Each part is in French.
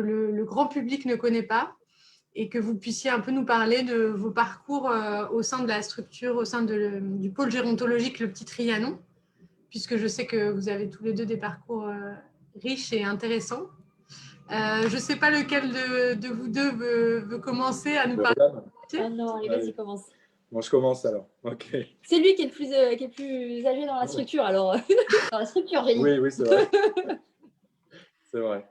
que le grand public ne connaît pas et que vous puissiez un peu nous parler de vos parcours au sein de la structure, au sein du pôle gérontologique Le Petit Trianon, puisque je sais que vous avez tous les deux des parcours riches et intéressants. Je ne sais pas lequel de vous deux veut commencer à nous parler. Ah non, allez, vas-y, commence. Bon, je commence alors. Ok. C'est lui qui est le plus âgé dans la structure, alors. Dans la structure, j'ai dit. Oui, oui, c'est vrai. C'est vrai.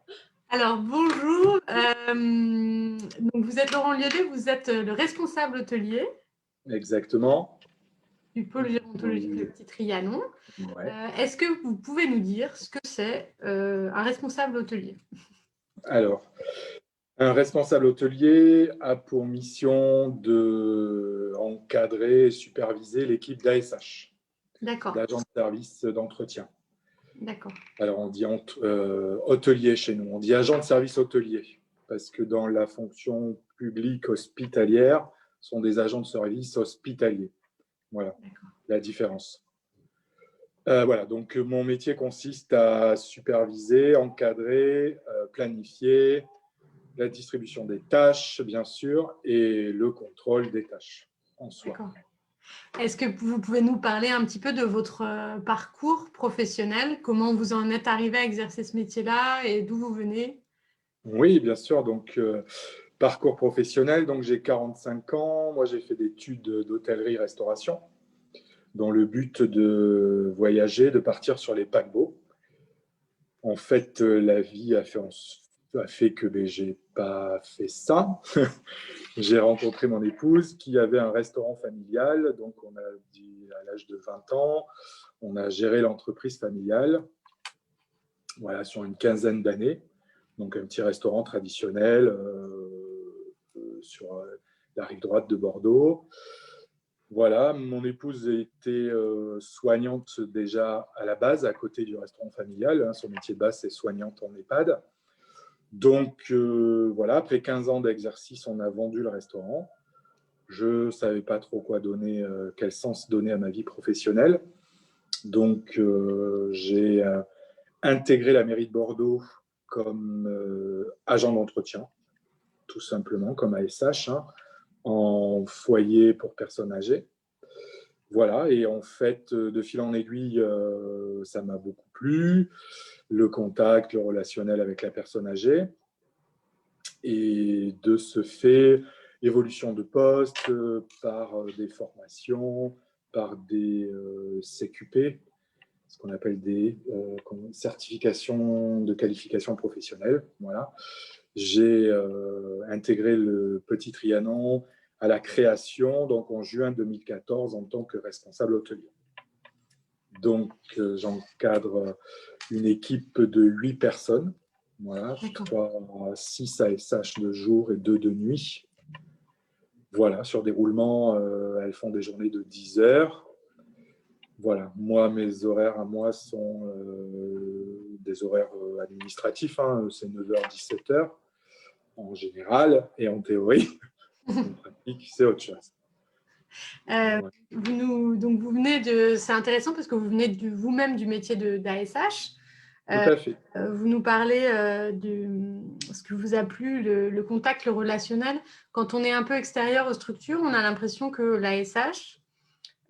Alors, bonjour. Donc, vous êtes Laurent Liaudet, vous êtes le responsable hôtelier. Exactement. Du pôle gérontologique Le Petit Trianon. Ouais. Est-ce que vous pouvez nous dire ce que c'est un responsable hôtelier? Alors, un responsable hôtelier a pour mission d'encadrer et superviser l'équipe d'ASH, d'agents de service d'entretien. D'accord. Alors, on dit hôtelier chez nous, on dit agent de service hôtelier, parce que dans la fonction publique hospitalière, ce sont des agents de service hospitaliers. Voilà la différence. Voilà, donc mon métier consiste à superviser, encadrer, planifier la distribution des tâches, bien sûr, et le contrôle des tâches en soi. D'accord. Est-ce que vous pouvez nous parler un petit peu de votre parcours professionnel? Comment vous en êtes arrivé à exercer ce métier-là et d'où vous venez? Oui, bien sûr. Donc, parcours professionnel, donc j'ai 45 ans. Moi, j'ai fait des études d'hôtellerie-restauration dans le but de voyager, de partir sur les paquebots. En fait, la vie a fait que je n'ai pas fait ça. J'ai rencontré mon épouse qui avait un restaurant familial. Donc, on a dit à l'âge de 20 ans, on a géré l'entreprise familiale voilà, sur une quinzaine d'années. Donc, un petit restaurant traditionnel sur la rive droite de Bordeaux. Voilà, mon épouse était soignante déjà à la base, à côté du restaurant familial. Son métier de base, c'est soignante en EHPAD. Donc, voilà, après 15 ans d'exercice, on a vendu le restaurant. Je ne savais pas trop quoi donner, quel sens donner à ma vie professionnelle. Donc, j'ai intégré la mairie de Bordeaux comme agent d'entretien, tout simplement, comme ASH, en foyer pour personnes âgées. Voilà, et en fait, de fil en aiguille, ça m'a beaucoup plu, le contact, le relationnel avec la personne âgée. Et de ce fait, évolution de poste par des formations, par des CQP, ce qu'on appelle des certifications de qualification professionnelle. Voilà. J'ai intégré le Petit Trianon à la création, donc en juin 2014, en tant que responsable hôtelier. Donc, j'encadre une équipe de 8 personnes. Voilà, 6 ASH de jour et 2 de nuit. Voilà, sur des roulements, elles font des journées de 10 heures. Voilà, moi, mes horaires à moi sont des horaires administratifs. C'est 9h, 17h en général, et en théorie, en pratique, c'est autre chose. Vous venez de... C'est intéressant parce que vous venez vous-même du métier d'ASH. Tout à fait. Vous nous parlez de ce que vous a plu, le contact, le relationnel. Quand on est un peu extérieur aux structures, on a l'impression que l'ASH,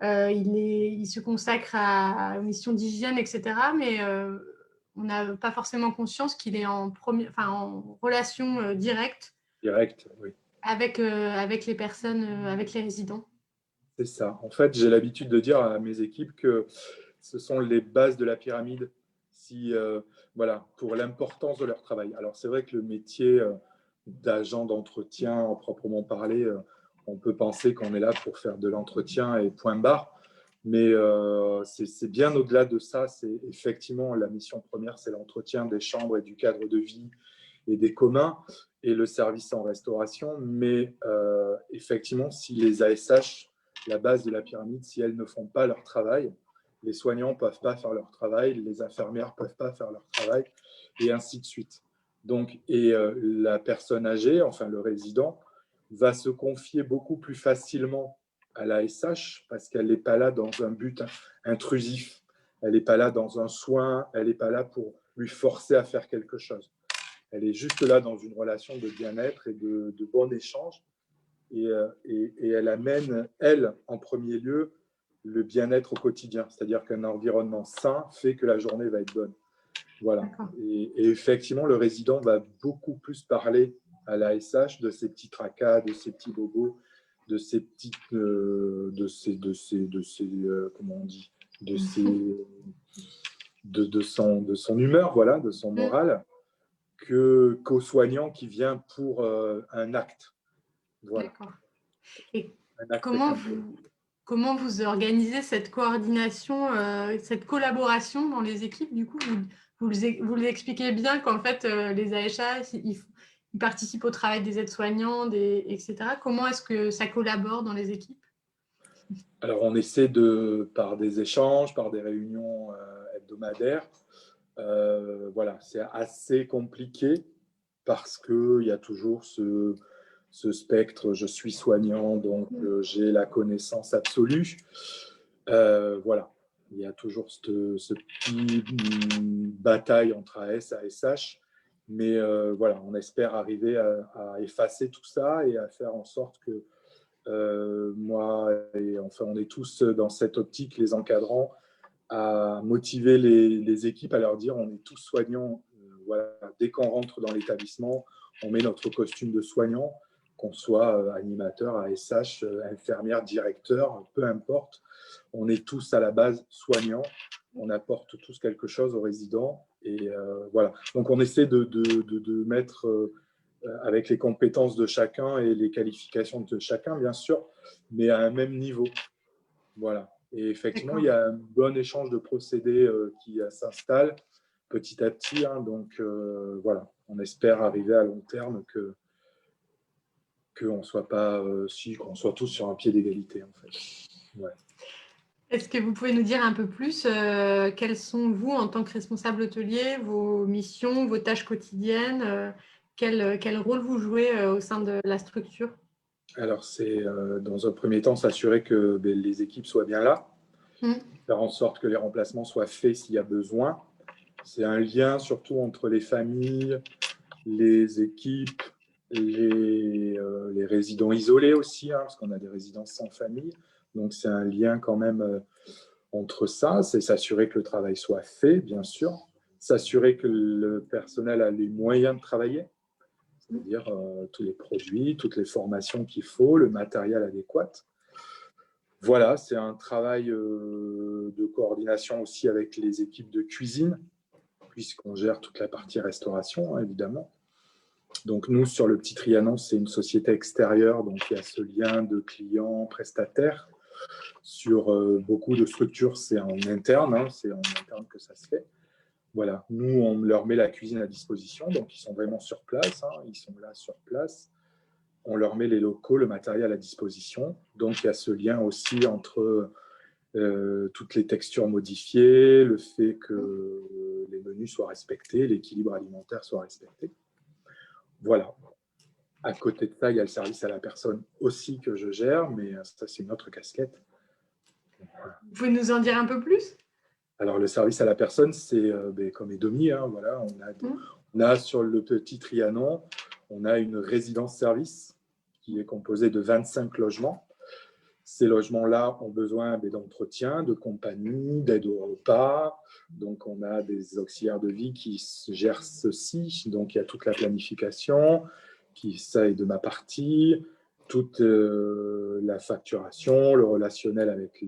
il se consacre à une mission d'hygiène, etc. Mais on n'a pas forcément conscience qu'il est en relation directe oui. avec les personnes, avec les résidents. C'est ça. En fait, j'ai l'habitude de dire à mes équipes que ce sont les bases de la pyramide voilà, pour l'importance de leur travail. Alors, c'est vrai que le métier d'agent d'entretien, en proprement parler, on peut penser qu'on est là pour faire de l'entretien et point barre. Mais c'est bien au-delà de ça. C'est effectivement la mission première, c'est l'entretien des chambres et du cadre de vie et des communs et le service en restauration. Mais effectivement, si les ASH, la base de la pyramide, si elles ne font pas leur travail, les soignants ne peuvent pas faire leur travail, les infirmières ne peuvent pas faire leur travail, et ainsi de suite. Donc, la personne âgée, enfin le résident, va se confier beaucoup plus facilement à l'ASH parce qu'elle n'est pas là dans un but intrusif, elle n'est pas là dans un soin, elle n'est pas là pour lui forcer à faire quelque chose. Elle est juste là dans une relation de bien-être et de bon échange. Et elle amène, elle, en premier lieu, le bien-être au quotidien. C'est-à-dire qu'un environnement sain fait que la journée va être bonne. Voilà. Et effectivement, le résident va beaucoup plus parler à la SH de ses petits tracas, de ses petits bobos, de ses petites, comment on dit, de son humeur, voilà, de son moral, qu'au soignant qui vient pour un acte. Voilà. D'accord. Et Un acte comment vous organisez cette coordination, cette collaboration dans les équipes? Du coup, vous les expliquez bien qu'en fait, les AHA, ils participent au travail des aides-soignants, etc. Comment est-ce que ça collabore dans les équipes? Alors, on essaie par des échanges, par des réunions hebdomadaires. Voilà, c'est assez compliqué parce qu'il y a toujours ce spectre, je suis soignant, donc j'ai la connaissance absolue. Voilà, il y a toujours ce petit bataille entre AS et ASH, mais voilà, on espère arriver à effacer tout ça et à faire en sorte que moi, et enfin, on est tous dans cette optique, les encadrants, à motiver les équipes, à leur dire on est tous soignants. Voilà, dès qu'on rentre dans l'établissement, on met notre costume de soignant, qu'on soit animateur, ASH, infirmière, directeur, peu importe. On est tous à la base soignants. On apporte tous quelque chose aux résidents. Et voilà. Donc, on essaie de mettre avec les compétences de chacun et les qualifications de chacun, bien sûr, mais à un même niveau. Voilà. Et effectivement, il y a un bon échange de procédés qui s'installe petit à petit. Hein, donc, voilà, on espère arriver à long terme qu'on soit pas, qu'on soit tous sur un pied d'égalité, en fait. Ouais. Est-ce que vous pouvez nous dire un peu plus quelles sont, vous, en tant que responsable hôtelier, vos missions, vos tâches quotidiennes, quel rôle vous jouez au sein de la structure? Alors, c'est dans un premier temps s'assurer que les équipes soient bien là, faire en sorte que les remplacements soient faits s'il y a besoin. C'est un lien surtout entre les familles, les équipes, les résidents isolés aussi, hein, parce qu'on a des résidents sans famille. Donc, c'est un lien quand même entre ça. C'est s'assurer que le travail soit fait, bien sûr. S'assurer que le personnel a les moyens de travailler, c'est-à-dire tous les produits, toutes les formations qu'il faut, le matériel adéquat. Voilà, c'est un travail de coordination aussi avec les équipes de cuisine, puisqu'on gère toute la partie restauration, hein, évidemment. Donc, nous, sur le Petit Trianon, c'est une société extérieure, donc il y a ce lien de clients-prestataires. Sur beaucoup de structures, c'est en interne, hein, c'est en interne que ça se fait. Voilà, nous, on leur met la cuisine à disposition, donc ils sont vraiment sur place, hein, ils sont là sur place. On leur met les locaux, le matériel à disposition. Donc, il y a ce lien aussi entre toutes les textures modifiées, le fait que les menus soient respectés, l'équilibre alimentaire soit respecté. Voilà. À côté de ça, il y a le service à la personne aussi que je gère, mais ça, c'est une autre casquette. Voilà. Vous pouvez nous en dire un peu plus? Alors, le service à la personne, c'est comme Edomi. Hein, voilà, on a sur le Petit Trianon, on a une résidence-service qui est composée de 25 logements. Ces logements-là ont besoin d'entretien, de compagnie, d'aide au repas. Donc, on a des auxiliaires de vie qui gèrent ceci. Donc, il y a toute la planification, ça est de ma partie, toute la facturation, le relationnel avec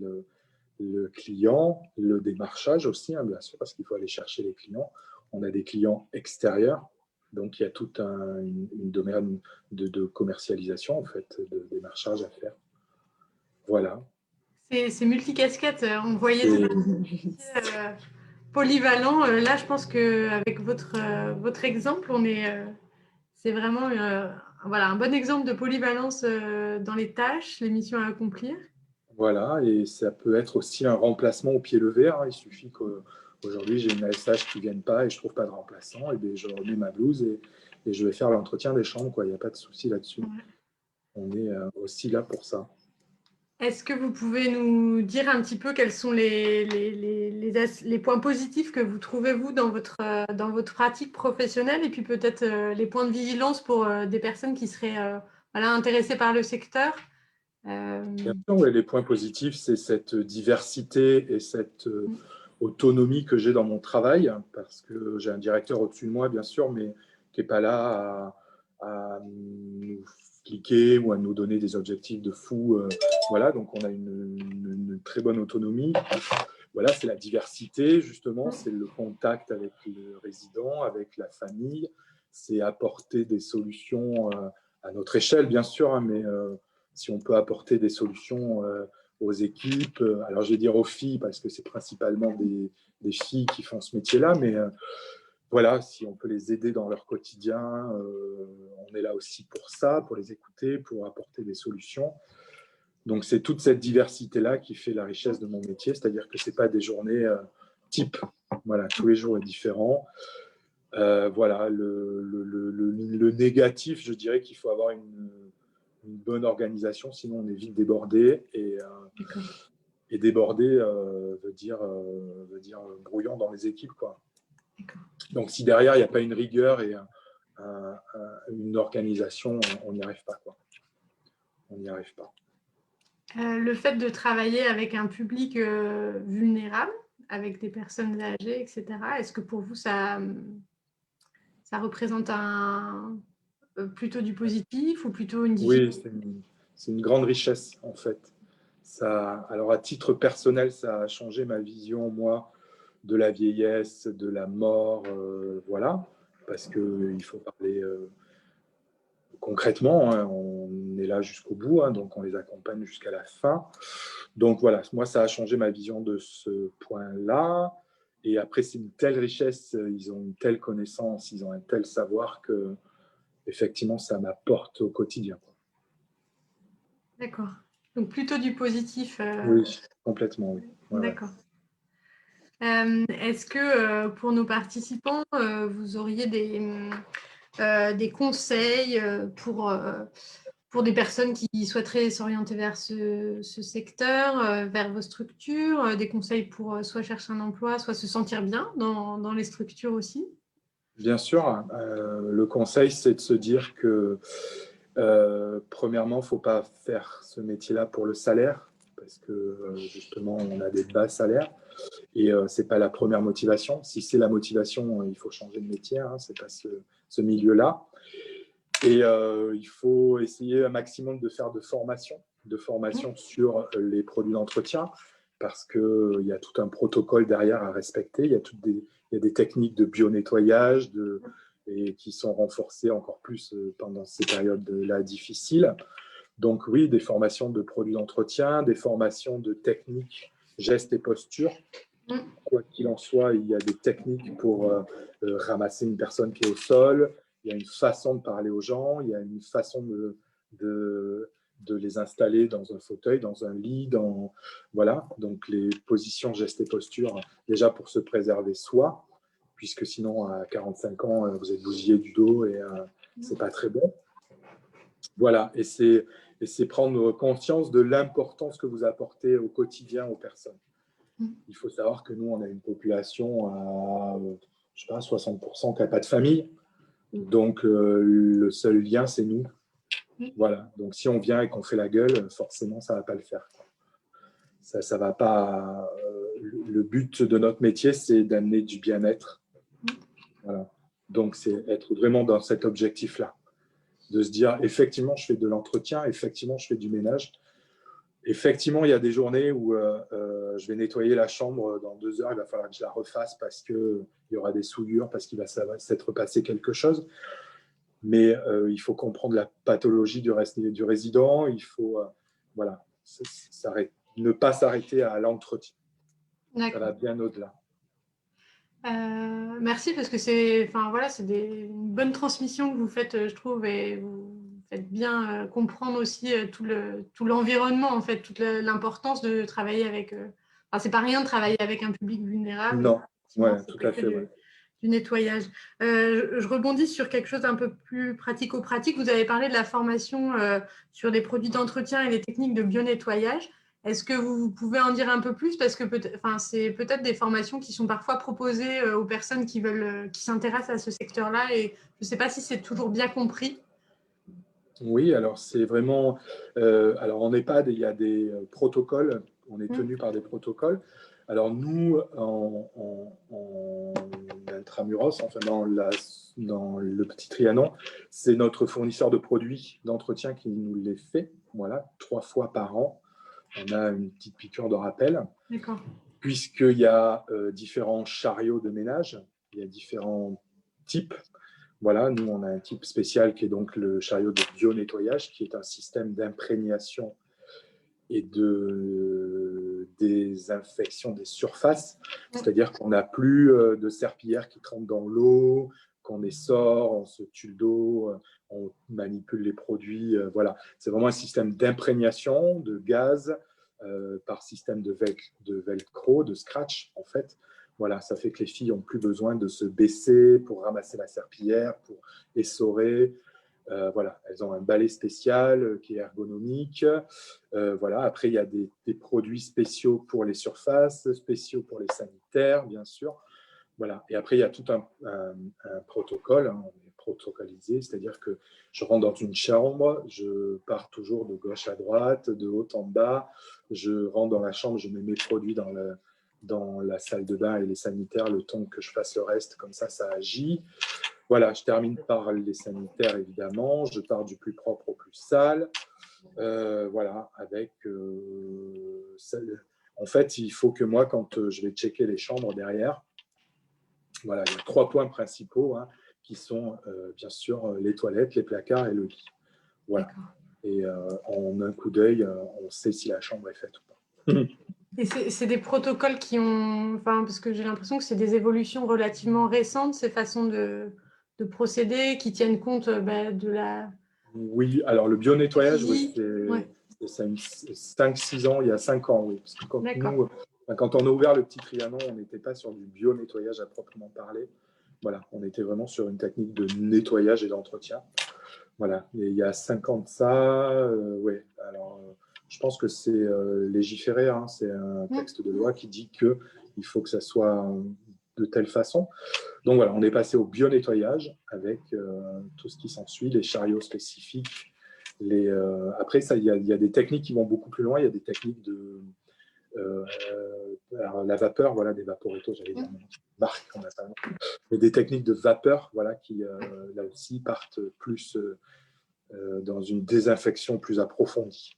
le client, le démarchage aussi, hein, bien sûr, parce qu'il faut aller chercher les clients. On a des clients extérieurs, donc il y a toute une domaine de commercialisation, en fait, de démarchage à faire. Voilà. C'est multicasquette. On voyait polyvalent. Là, je pense qu'avec votre exemple, c'est vraiment voilà, un bon exemple de polyvalence dans les tâches, les missions à accomplir. Voilà, et ça peut être aussi un remplacement au pied levé. Hein. Il suffit qu'aujourd'hui, j'ai une ASH qui ne vienne pas et je ne trouve pas de remplaçant. Et bien, je remets ma blouse et je vais faire l'entretien des chambres. Il n'y a pas de souci là-dessus. Ouais. On est aussi là pour ça. Est-ce que vous pouvez nous dire un petit peu quels sont les points positifs que vous trouvez, vous, dans votre pratique professionnelle, et puis peut-être les points de vigilance pour des personnes qui seraient voilà, intéressées par le secteur? Bien sûr, ouais, les points positifs, c'est cette diversité et cette autonomie que j'ai dans mon travail, parce que j'ai un directeur au-dessus de moi, bien sûr, mais qui n'est pas là à nous cliquer ou à nous donner des objectifs de fou. Voilà, donc on a une très bonne autonomie. Voilà, c'est la diversité, justement, c'est le contact avec le résident, avec la famille, c'est apporter des solutions à notre échelle, bien sûr, hein, mais si on peut apporter des solutions aux équipes, alors je vais dire aux filles, parce que c'est principalement des filles qui font ce métier-là, mais voilà, si on peut les aider dans leur quotidien, on est là aussi pour ça, pour les écouter, pour apporter des solutions. Donc, c'est toute cette diversité-là qui fait la richesse de mon métier, c'est-à-dire que ce n'est pas des journées type. Voilà, tous les jours est différent. Voilà, le négatif, je dirais qu'il faut avoir une bonne organisation, sinon on est vite débordé. Et débordé veut dire brouillon dans les équipes, quoi. Donc, si derrière, il n'y a pas une rigueur et une organisation, on n'y arrive pas, quoi. On n'y arrive pas. Le fait de travailler avec un public vulnérable, avec des personnes âgées, etc., est-ce que pour vous, ça représente plutôt du positif ou plutôt une difficulté? Oui, c'est une grande richesse, en fait. Alors, à titre personnel, ça a changé ma vision, moi, de la vieillesse, de la mort, voilà, parce qu'il faut parler concrètement, hein, on est là jusqu'au bout, hein, donc on les accompagne jusqu'à la fin. Donc voilà, moi, ça a changé ma vision de ce point-là. Et après, c'est une telle richesse, ils ont une telle connaissance, ils ont un tel savoir que, effectivement, ça m'apporte au quotidien. D'accord. Donc plutôt du positif. Oui, complètement, oui. Ouais, d'accord. Est-ce que pour nos participants, vous auriez des conseils pour des personnes qui souhaiteraient s'orienter vers ce secteur, vers vos structures, des conseils pour soit chercher un emploi, soit se sentir bien dans les structures aussi? Bien sûr, le conseil, c'est de se dire que, premièrement, il ne faut pas faire ce métier-là pour le salaire, parce que justement, on a des bas salaires, et ce n'est pas la première motivation. Si c'est la motivation, il faut changer de métier, hein, ce n'est pas ce milieu-là. Et il faut essayer un maximum de faire de formation sur les produits d'entretien, parce qu'il y a tout un protocole derrière à respecter. Il y a des techniques de bio-nettoyage et qui sont renforcées encore plus pendant ces périodes-là difficiles. Donc oui, des formations de produits d'entretien, des formations de techniques, gestes et postures. Quoi qu'il en soit, il y a des techniques pour ramasser une personne qui est au sol. Il y a une façon de parler aux gens, il y a une façon de les installer dans un fauteuil, dans un lit, voilà. Donc les positions, gestes et postures, déjà pour se préserver soi, puisque sinon à 45 ans, vous êtes bousillé du dos et c'est pas très bon. Voilà, et c'est prendre conscience de l'importance que vous apportez au quotidien aux personnes. Il faut savoir que nous, on a une population à, je sais pas, 60% qui n'a pas de famille. Donc, le seul lien, c'est nous. Voilà. Donc, si on vient et qu'on fait la gueule, forcément, ça ne va pas le faire. Ça va pas. Le but de notre métier, c'est d'amener du bien-être. Voilà. Donc, c'est être vraiment dans cet objectif-là. De se dire, effectivement, je fais de l'entretien, effectivement, je fais du ménage. Effectivement, il y a des journées où je vais nettoyer la chambre dans 2 heures, il va falloir que je la refasse parce qu'il y aura des souillures, parce qu'il va s'être passé quelque chose. Mais il faut comprendre la pathologie du résident, il faut voilà, ne pas s'arrêter à l'entretien. Ça va bien au-delà. Merci, parce que c'est une bonne transmission que vous faites, je trouve, et vous faites bien comprendre aussi tout l'environnement, en fait, toute l'importance de travailler avec... c'est pas rien de travailler avec un public vulnérable. Non, ouais, tout à fait. Ouais. du nettoyage. Je rebondis sur quelque chose d'un peu plus pratico-pratique. Vous avez parlé de la formation sur les produits d'entretien et les techniques de bio-nettoyage. Est-ce que vous pouvez en dire un peu plus? Parce que c'est peut-être des formations qui sont parfois proposées aux personnes qui s'intéressent à ce secteur-là, et je ne sais pas si c'est toujours bien compris. Oui, alors c'est vraiment… alors en EHPAD, il y a des protocoles, on est tenu par des protocoles. Alors nous, en intramuros, enfin dans le petit Trianon, c'est notre fournisseur de produits d'entretien qui nous les fait, voilà, 3 fois par an. On a une petite piqûre de rappel. D'accord. Puisqu'il y a différents chariots de ménage, il y a différents types. Voilà, nous, on a un type spécial qui est donc le chariot de bio-nettoyage, qui est un système d'imprégnation et de désinfection des surfaces. C'est-à-dire qu'on n'a plus de serpillière qui trempe dans l'eau, qu'on essore, on se tue le dos, on manipule les produits. Voilà, c'est vraiment un système d'imprégnation de gaz par système de velcro, de scratch, en fait. Voilà, ça fait que les filles n'ont plus besoin de se baisser pour ramasser la serpillière, pour essorer. Voilà, elles ont un balai spécial qui est ergonomique. Voilà. Après, il y a des produits spéciaux pour les surfaces, spéciaux pour les sanitaires, bien sûr. Voilà. Et après, il y a tout un protocole, hein, on est protocolisé, c'est-à-dire que je rentre dans une chambre, je pars toujours de gauche à droite, de haut en bas, je rentre dans la chambre, je mets mes produits dans la salle de bain et les sanitaires, le temps que je fasse le reste, comme ça agit. Voilà, je termine par les sanitaires, évidemment. Je pars du plus propre au plus sale. Voilà, avec… en fait, il faut que moi, quand je vais checker les chambres derrière, voilà, il y a 3 points principaux hein, qui sont, bien sûr, les toilettes, les placards et le lit. Voilà. Et en un coup d'œil, on sait si la chambre est faite ou pas. Et c'est des protocoles qui ont… Enfin, parce que j'ai l'impression que c'est des évolutions relativement récentes, ces façons de procéder, qui tiennent compte de la… Oui, alors le bio-nettoyage, oui, c'est 5-6 ans, il y a 5 ans, oui. Parce que quand on a ouvert le petit Trianon, on n'était pas sur du bio-nettoyage à proprement parler. Voilà, on était vraiment sur une technique de nettoyage et d'entretien. Voilà, et il y a 5 ans de ça, ouais. Alors, je pense que c'est légiféré, hein, c'est un texte de loi qui dit qu'il faut que ça soit de telle façon. Donc voilà, on est passé au bio-nettoyage avec tout ce qui s'ensuit, les chariots spécifiques. Après, il y a des techniques qui vont beaucoup plus loin. Il y a des techniques de la vapeur, voilà, des vaporettos, j'allais dire, marque, on a ça. Mais des techniques de vapeur, voilà, qui là aussi partent plus dans une désinfection plus approfondie.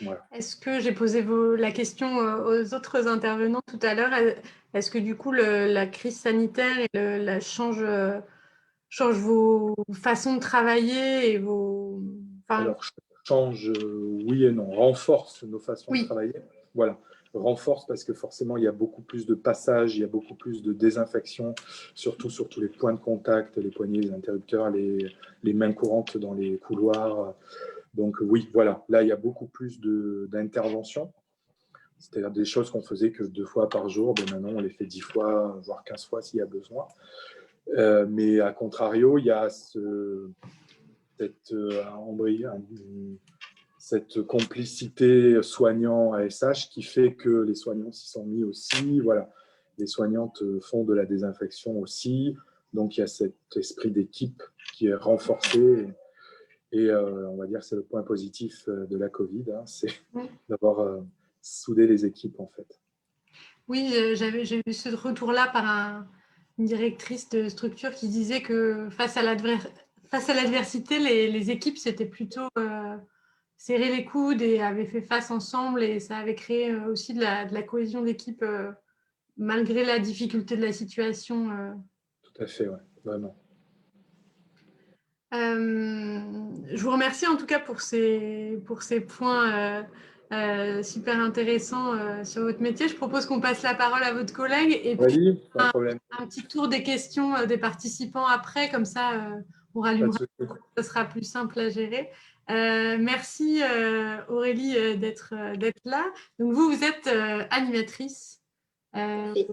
Voilà. Est-ce que j'ai posé la question aux autres intervenants tout à l'heure? Est-ce que du coup la crise sanitaire change vos façons de travailler et vos… Enfin… Alors, change, oui et non, renforce nos façons de travailler. Voilà, renforce parce que forcément, il y a beaucoup plus de passages, il y a beaucoup plus de désinfection, surtout sur tous les points de contact, les poignées, les interrupteurs, les mains courantes dans les couloirs. Donc oui, voilà, là, il y a beaucoup plus d'interventions. C'est-à-dire des choses qu'on faisait que 2 fois par jour. Ben maintenant, on les fait 10 fois, voire 15 fois s'il y a besoin. Mais à contrario, il y a cette complicité soignant-ASH qui fait que les soignants s'y sont mis aussi. Voilà. Les soignantes font de la désinfection aussi. Donc, il y a cet esprit d'équipe qui est renforcé. Et on va dire que c'est le point positif de la Covid, hein, c'est d'avoir soudé les équipes, en fait. Oui, j'ai eu ce retour-là par une directrice de structure qui disait que face à l'adversité, les équipes s'étaient plutôt serré les coudes et avaient fait face ensemble, et ça avait créé aussi de la cohésion d'équipe malgré la difficulté de la situation. Tout à fait, ouais, vraiment. Je vous remercie en tout cas pour ces points super intéressants sur votre métier. Je propose qu'on passe la parole à votre collègue et puis pas de problème. un petit tour des questions des participants après, comme ça on rallumera, ça sera plus simple à gérer. Merci Aurélie d'être là. Donc vous êtes animatrice Parfait.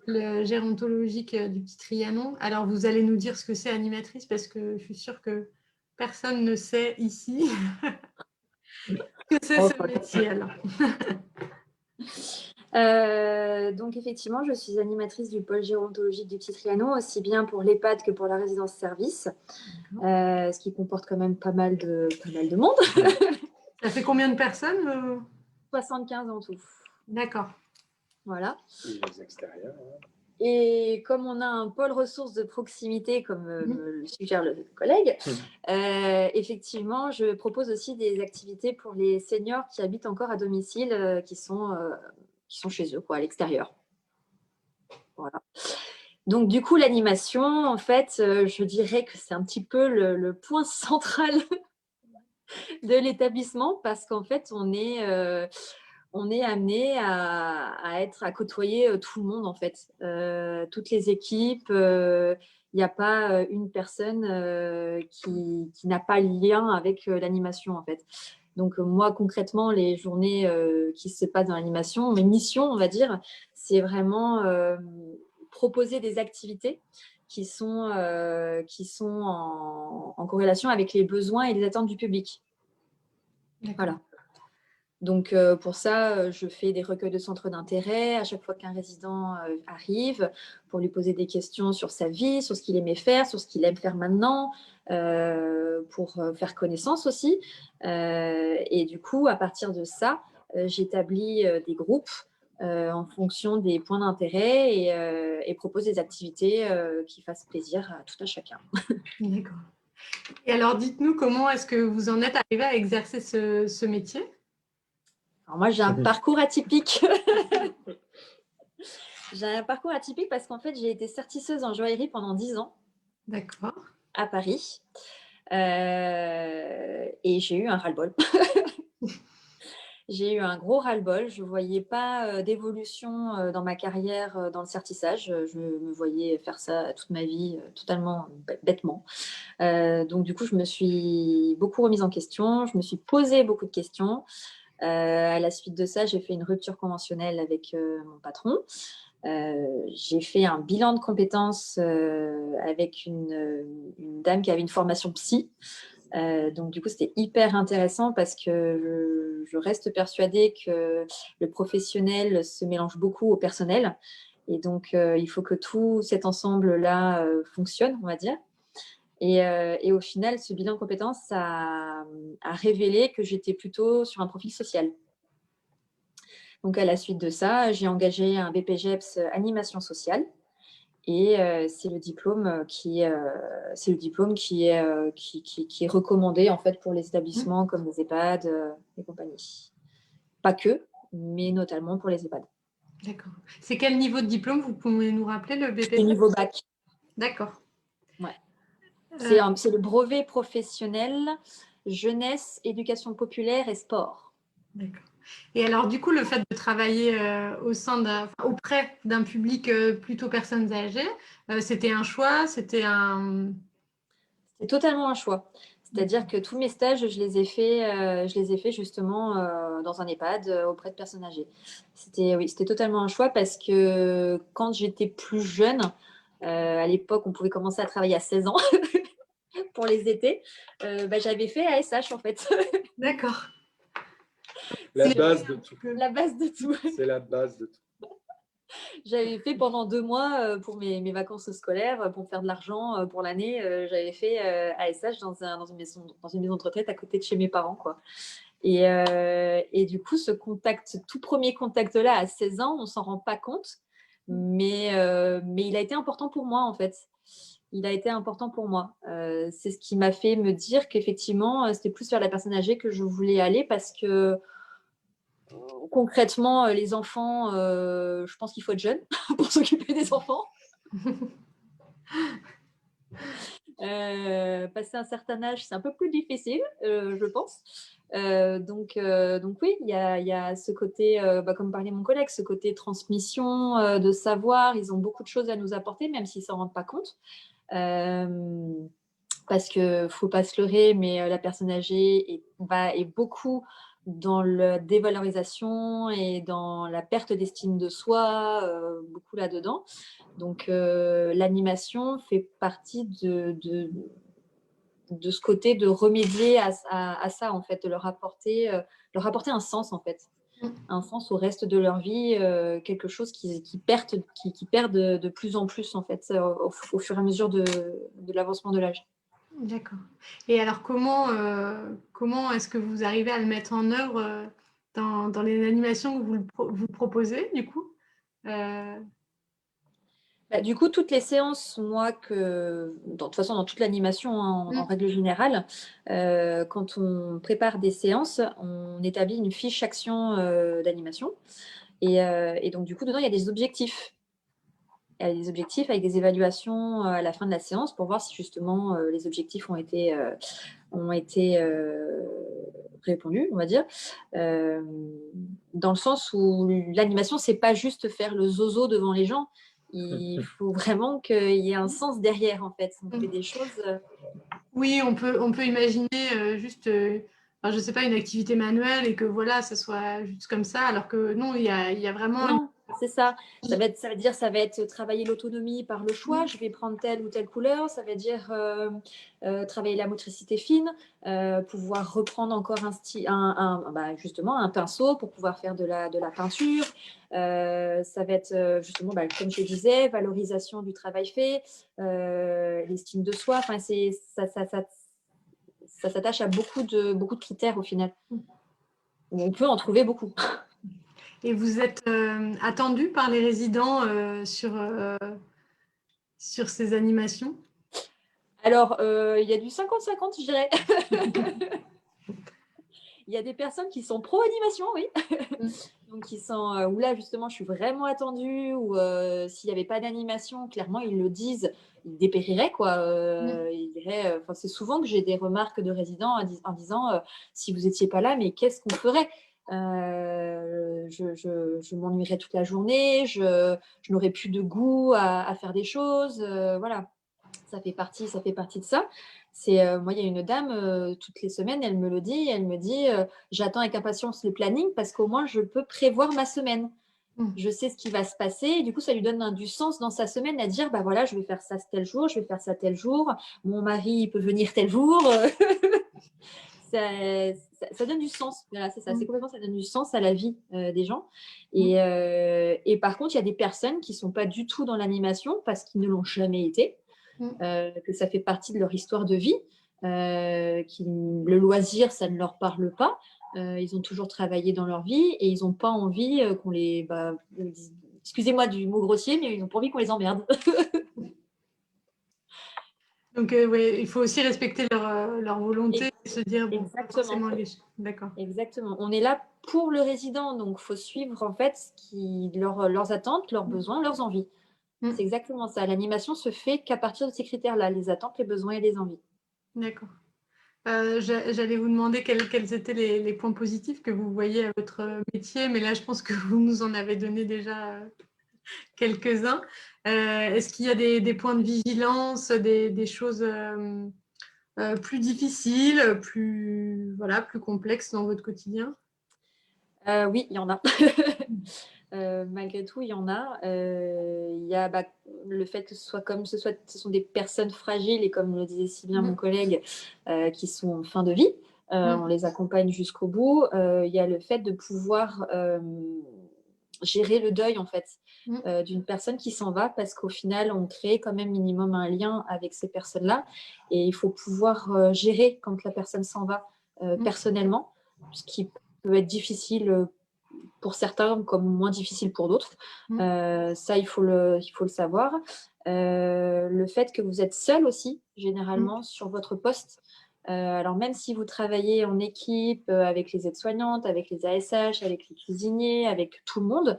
le gérontologique du Petit Trianon. Alors, vous allez nous dire ce que c'est animatrice parce que je suis sûre que personne ne sait ici que c'est ce métier. Alors. Donc effectivement, je suis animatrice du pôle gérontologique du Petit Trianon, aussi bien pour l'EHPAD que pour la résidence-service, ce qui comporte quand même pas mal de monde. Ça fait combien de personnes 75 en tout. D'accord. Voilà. Et les extérieurs. Et comme on a un pôle ressources de proximité, comme le suggère le collègue, effectivement, je propose aussi des activités pour les seniors qui habitent encore à domicile, qui sont chez eux, quoi, à l'extérieur. Voilà. Donc, du coup, l'animation, en fait, je dirais que c'est un petit peu le point central de l'établissement parce qu'en fait, on est amené à côtoyer tout le monde, en fait. Toutes les équipes, il n'y a pas une personne qui n'a pas lien avec l'animation, en fait. Donc, moi, concrètement, les journées qui se passent dans l'animation, mes missions, on va dire, c'est vraiment proposer des activités qui sont en corrélation avec les besoins et les attentes du public. Voilà. Donc, pour ça, je fais des recueils de centres d'intérêt à chaque fois qu'un résident arrive pour lui poser des questions sur sa vie, sur ce qu'il aimait faire, sur ce qu'il aime faire maintenant, pour faire connaissance aussi. Et du coup, à partir de ça, j'établis des groupes en fonction des points d'intérêt et propose des activités qui fassent plaisir à tout un chacun. D'accord. Et alors, dites-nous comment est-ce que vous en êtes arrivé à exercer ce métier? Alors moi, j'ai un parcours atypique. J'ai un parcours atypique parce qu'en fait, j'ai été sertisseuse en joaillerie pendant 10 ans. D'accord. À Paris. Et j'ai eu un ras-le-bol. J'ai eu un gros ras-le-bol. Je ne voyais pas d'évolution dans ma carrière dans le sertissage. Je me voyais faire ça toute ma vie, totalement bêtement. Donc, du coup, je me suis beaucoup remise en question. Je me suis posé beaucoup de questions. À la suite de ça, j'ai fait une rupture conventionnelle avec mon patron. J'ai fait un bilan de compétences avec une dame qui avait une formation psy. Donc, du coup, c'était hyper intéressant parce que je reste persuadée que le professionnel se mélange beaucoup au personnel. Et donc, il faut que tout cet ensemble-là fonctionne, on va dire. Et au final, ce bilan de compétences a révélé que j'étais plutôt sur un profil social. Donc, à la suite de ça, j'ai engagé un BPGEPS animation sociale. Et c'est le diplôme qui est recommandé en fait pour les établissements comme les EHPAD et compagnie. Pas que, mais notamment pour les EHPAD. D'accord. C'est quel niveau de diplôme? Vous pouvez nous rappeler le BPGEPS? Le niveau bac. D'accord. Ouais. C'est le brevet professionnel jeunesse, éducation populaire et sport. D'accord. Et alors, du coup, le fait de travailler auprès d'un public plutôt personnes âgées, c'était un choix, C'était totalement un choix. C'est-à-dire que tous mes stages, je les ai faits justement dans un EHPAD auprès de personnes âgées. C'était totalement un choix parce que quand j'étais plus jeune, à l'époque, on pouvait commencer à travailler à 16 ans pour les étés. J'avais fait ASH en fait. D'accord. La base de tout. La base de tout. C'est la base de tout. J'avais fait pendant 2 mois pour mes vacances scolaires, pour faire de l'argent pour l'année. J'avais fait ASH dans une maison de retraite à côté de chez mes parents, quoi. Et du coup, ce tout premier contact-là à 16 ans, on ne s'en rend pas compte, mais il a été important pour moi, en fait. Il a été important pour moi. C'est ce qui m'a fait me dire qu'effectivement, c'était plus vers la personne âgée que je voulais aller parce que concrètement, les enfants, je pense qu'il faut être jeune pour s'occuper des enfants. Passer un certain âge, c'est un peu plus difficile, je pense. Donc oui, il y a ce côté, comme parlait mon collègue, ce côté transmission de savoir. Ils ont beaucoup de choses à nous apporter, même s'ils ne s'en rendent pas compte. Parce qu'il ne faut pas se leurrer, mais la personne âgée est beaucoup dans la dévalorisation et dans la perte d'estime de soi, beaucoup là-dedans. Donc, l'animation fait partie de ce côté de remédier à ça, en fait, de leur apporter un sens, en fait. Un sens au reste de leur vie, quelque chose qui perdent de plus en plus, en fait, au fur et à mesure de l'avancement de l'âge. D'accord. Et alors, comment est-ce que vous arrivez à le mettre en œuvre dans les animations que vous proposez, du coup? Bah, du coup, toutes les séances, moi, de toute façon, dans toute l'animation, hein, en règle générale, quand on prépare des séances, on établit une fiche action d'animation. Et donc, du coup, dedans, il y a des objectifs. Il y a des objectifs avec des évaluations à la fin de la séance pour voir si justement les objectifs ont été répondus, on va dire. Dans le sens où l'animation, c'est pas juste faire le zozo devant les gens. Il faut vraiment qu'il y ait un sens derrière, en fait. On fait des choses. Oui, on peut imaginer juste, enfin, je sais pas, une activité manuelle et que voilà, ça soit juste comme ça, alors que non, il y a vraiment Non, c'est ça. Ça va être travailler l'autonomie par le choix. Je vais prendre telle ou telle couleur. Ça va dire travailler la motricité fine, pouvoir reprendre encore justement un pinceau pour pouvoir faire de la peinture. Ça va être justement, comme je disais, valorisation du travail fait, l'estime de soi. Enfin, ça s'attache à beaucoup de critères au final. On peut en trouver beaucoup. Et vous êtes attendu par les résidents sur ces animations? Alors, il y a du 50-50, je dirais. Il y a des personnes qui sont pro-animation, oui. Donc, qui sont où là, justement, je suis vraiment attendue, ou s'il n'y avait pas d'animation, clairement, ils le disent, ils dépériraient, quoi. Ils diraient, c'est souvent que j'ai des remarques de résidents en disant si vous n'étiez pas là, mais qu'est-ce qu'on ferait? Je m'ennuierais toute la journée, je n'aurais plus de goût à faire des choses. Voilà, ça fait partie de ça. Moi, il y a une dame, toutes les semaines, elle me le dit, j'attends avec impatience le planning parce qu'au moins je peux prévoir ma semaine. Je sais ce qui va se passer, et du coup, ça lui donne du sens dans sa semaine à dire, bah voilà, je vais faire ça tel jour, je vais faire ça tel jour, mon mari il peut venir tel jour. Ça donne du sens. Voilà, c'est ça. C'est complètement, ça donne du sens à la vie des gens. Et par contre, il y a des personnes qui ne sont pas du tout dans l'animation parce qu'ils ne l'ont jamais été, que ça fait partie de leur histoire de vie, le loisir, ça ne leur parle pas. Ils ont toujours travaillé dans leur vie et ils n'ont pas envie qu'on les... excusez-moi du mot grossier, mais ils n'ont pas envie qu'on les emmerde. Donc, ouais, il faut aussi respecter leur volonté et se dire, bon, pas forcément D'accord. Exactement. On est là pour le résident, donc il faut suivre en fait leurs attentes, leurs besoins, leurs envies. C'est exactement ça. L'animation se fait qu'à partir de ces critères-là, les attentes, les besoins et les envies. D'accord. J'allais vous demander quels étaient les points positifs que vous voyez à votre métier, mais là, je pense que vous nous en avez donné déjà quelques-uns. Est-ce qu'il y a des points de vigilance, des choses plus difficiles, plus complexes dans votre quotidien? Oui, il y en a. Malgré tout, il y en a. Il y a le fait que ce sont des personnes fragiles et, comme le disait si bien mon collègue, qui sont en fin de vie. On les accompagne jusqu'au bout. Il y a le fait de pouvoir gérer le deuil, en fait, d'une personne qui s'en va, parce qu'au final, on crée quand même minimum un lien avec ces personnes-là. Et il faut pouvoir gérer quand la personne s'en va personnellement, ce qui peut être difficile pour certains comme moins difficile pour d'autres. Ça, il faut le savoir. Le fait que vous êtes seul aussi, généralement, sur votre poste. Alors, même si vous travaillez en équipe avec les aides-soignantes, avec les ASH, avec les cuisiniers, avec tout le monde,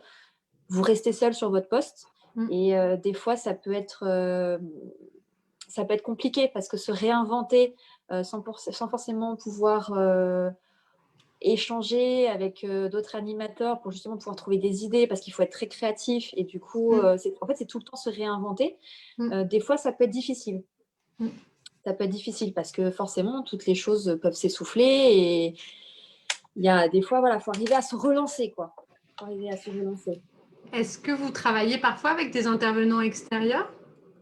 vous restez seul sur votre poste. Et des fois, ça peut être compliqué, parce que se réinventer sans forcément pouvoir échanger avec d'autres animateurs pour justement pouvoir trouver des idées, parce qu'il faut être très créatif, et du coup, en fait, c'est tout le temps se réinventer. Des fois, ça peut être difficile. Ça peut être difficile parce que forcément, toutes les choses peuvent s'essouffler, il y a des fois, voilà, il faut arriver à se relancer, quoi. Faut arriver à se relancer. Est-ce que vous travaillez parfois avec des intervenants extérieurs?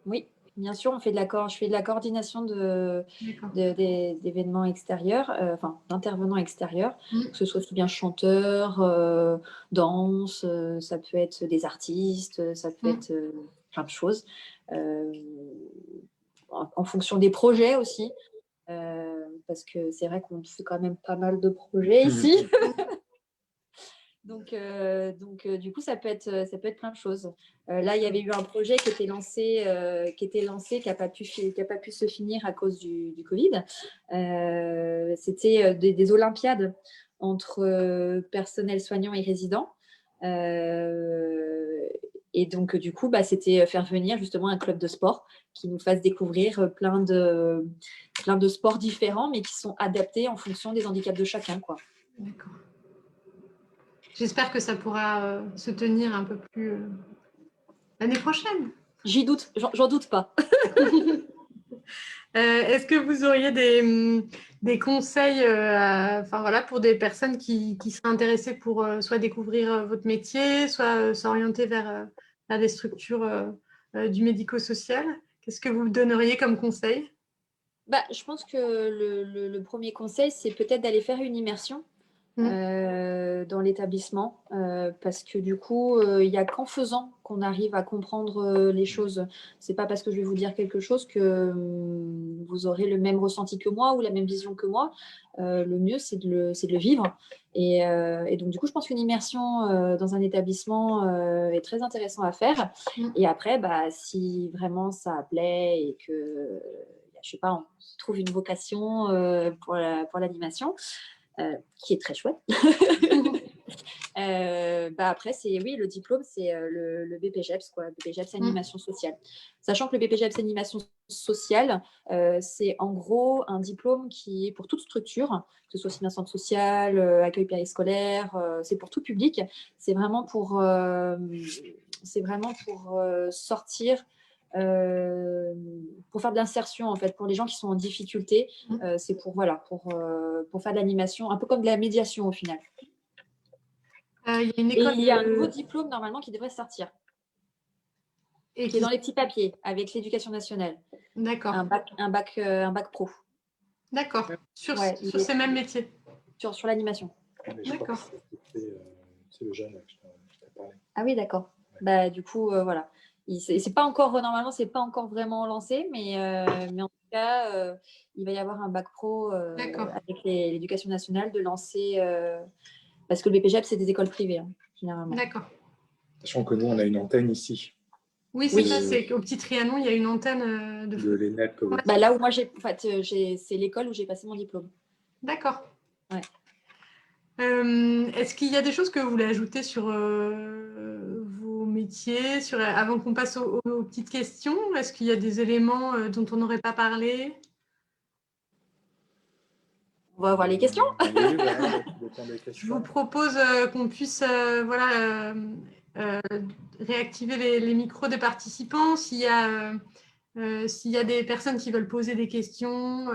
Oui, bien sûr, je fais de la coordination D'accord. d'événements extérieurs, enfin d'intervenants extérieurs, Mm. que ce soit aussi bien chanteurs, danse, ça peut être des artistes, ça peut être plein de choses. Euh, en fonction des projets aussi, parce que c'est vrai qu'on fait quand même pas mal de projets ici. Donc, du coup, ça peut être plein de choses. Là, il y avait eu un projet qui n'a pas pu se finir à cause du Covid. C'était des Olympiades entre personnel soignant et résidents. Et donc, du coup, c'était faire venir justement un club de sport qui nous fasse découvrir plein de sports différents, mais qui sont adaptés en fonction des handicaps de chacun, quoi. D'accord. J'espère que ça pourra se tenir un peu plus l'année prochaine. J'y doute, j'en doute pas. Est-ce que vous auriez des conseils pour des personnes qui seraient intéressées pour soit découvrir votre métier, soit s'orienter vers des structures du médico-social? Qu'est-ce que vous donneriez comme conseil? Je pense que le premier conseil, c'est peut-être d'aller faire une immersion dans l'établissement, parce que du coup, il n'y a qu'en faisant qu'on arrive à comprendre les choses. C'est pas parce que je vais vous dire quelque chose que vous aurez le même ressenti que moi ou la même vision que moi. Le mieux, c'est de le vivre. Et donc, du coup, je pense qu'une immersion dans un établissement est très intéressant à faire. Et après, si vraiment ça plaît et que, je sais pas, on trouve une vocation pour l'animation, qui est très chouette. Après, oui, le diplôme, c'est le BPGEPS, quoi, BPGEPS Animation Sociale. Sachant que le BPGEPS Animation Sociale, c'est en gros un diplôme qui est pour toute structure, que ce soit aussi un centre social, accueil périscolaire, c'est pour tout public. C'est vraiment pour sortir, pour faire de l'insertion, en fait, pour les gens qui sont en difficulté. C'est pour faire de l'animation, un peu comme de la médiation au final. Il y a une école il y a un nouveau diplôme normalement qui devrait sortir, qui est dans les petits papiers avec l'éducation nationale. D'accord. Un bac pro. D'accord. Sur ces mêmes métiers. Sur l'animation. D'accord. C'est le jeune que je t'ai parlé. Ah oui, d'accord. Ouais. Du coup, voilà. C'est pas encore, normalement, c'est pas encore vraiment lancé, mais en tout cas, il va y avoir un bac pro avec l'éducation nationale de lancer, parce que le BPGEP, c'est des écoles privées, généralement. D'accord. Sachant que nous, on a une antenne ici. Oui, c'est ça, c'est qu'au Petit Trianon, il y a une antenne de l'ENEP. Là où moi, c'est l'école où j'ai passé mon diplôme. D'accord. Ouais. Est-ce qu'il y a des choses que vous voulez ajouter sur vos métiers, avant qu'on passe aux petites questions? Est-ce qu'il y a des éléments dont on n'aurait pas parlé? On va voir les questions. Oui, voilà, des questions. Je vous propose qu'on puisse réactiver les micros des participants. S'il y a des personnes qui veulent poser des questions